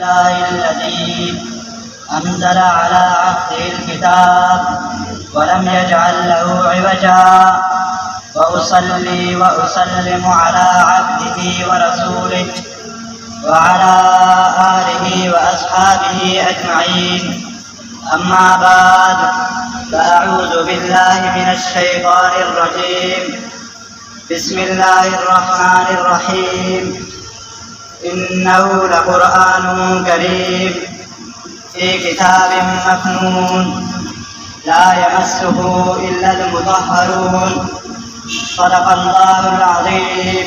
الله الذي أنزل على عبده الكتاب ولم يجعل له عوجا وأصلي وأسلم على عبده ورسوله وعلى آله وأصحابه أجمعين. أما بعد، فأعوذ بالله من الشيطان الرجيم. بسم الله الرحمن الرحيم. إنه لقرآن كريم في كتاب مكنون لا يمسه إلا المطهرون. صدق الله العظيم.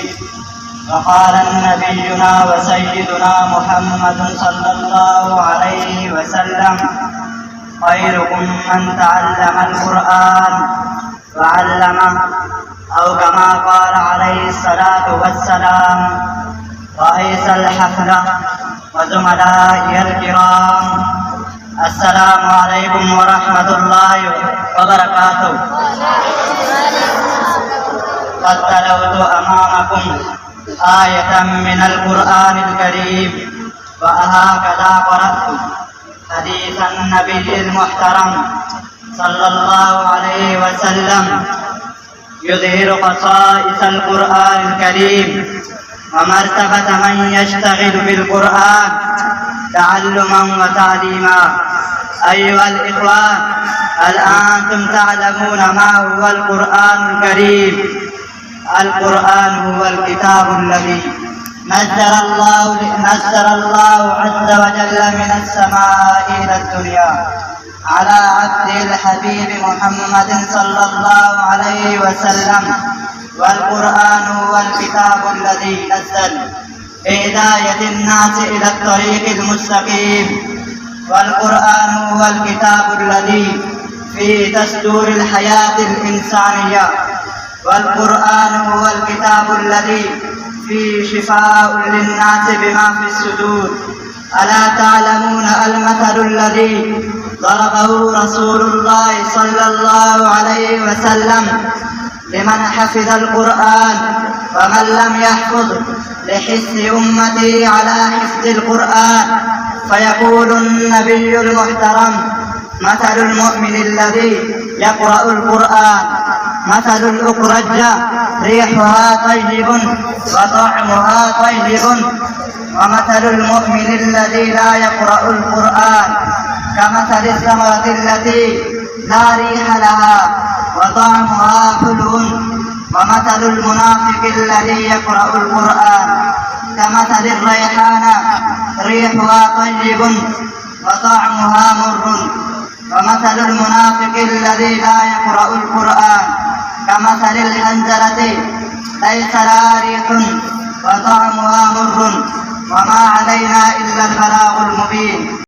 وقال نبينا وسيدنا محمد صلى الله عليه وسلم: خيركم من تعلم القرآن وعلمه، أو كما قال عليه الصلاة والسلام: رئيس الحفلة وزملائي الكرام، السلام عليكم ورحمة الله وبركاته. قد تلوت أمامكم آية من القرآن الكريم، وهكذا قرأت حديث النبي المحترم صلى الله عليه وسلم يظهر خصائص القرآن الكريم ومرتبة من يشتغل بالقرآن تعلما وتعليما. أيها الإخوان، هل أنتم تعلمون ما هو القرآن الكريم؟ القرآن هو الكتاب الذي نزل الله عز وجل من السماء إلى الدنيا على عبده الحبيب محمد صلى الله عليه وسلم. والقرآن هو الكتاب الذي نزل بهداية الناس إلى الطريق المستقيم. والقرآن هو الكتاب الذي فيه دستور الحياة الإنسانية. والقرآن هو الكتاب الذي فيه شفاء للناس بما في الصدور. ألا تعلمون المثل الذي ضربه رسول الله صلى الله عليه وسلم لمن حفظ القرآن ومن لم يحفظ، لحث أمته على حفظ القرآن؟ فيقول النبي المحترم: مثل المؤمن الذي يقرأ القرآن مثل الأكرجة، ريحها طيب وطعمها طيب. ومثل المؤمن الذي لا يقرأ القرآن كمثل الثمرة التي لا ريح لها وطعمها حلو. ومثل المنافق الذي يقرأ القرآن كمثل الريحانة، ريحها طيب وطعمها مر. ومثل المنافق الذي لا يقرأ القرآن كمثل الحنظلة، ليس لها ريح وطعمها مر. وما علينا إلا البلاغ المبين.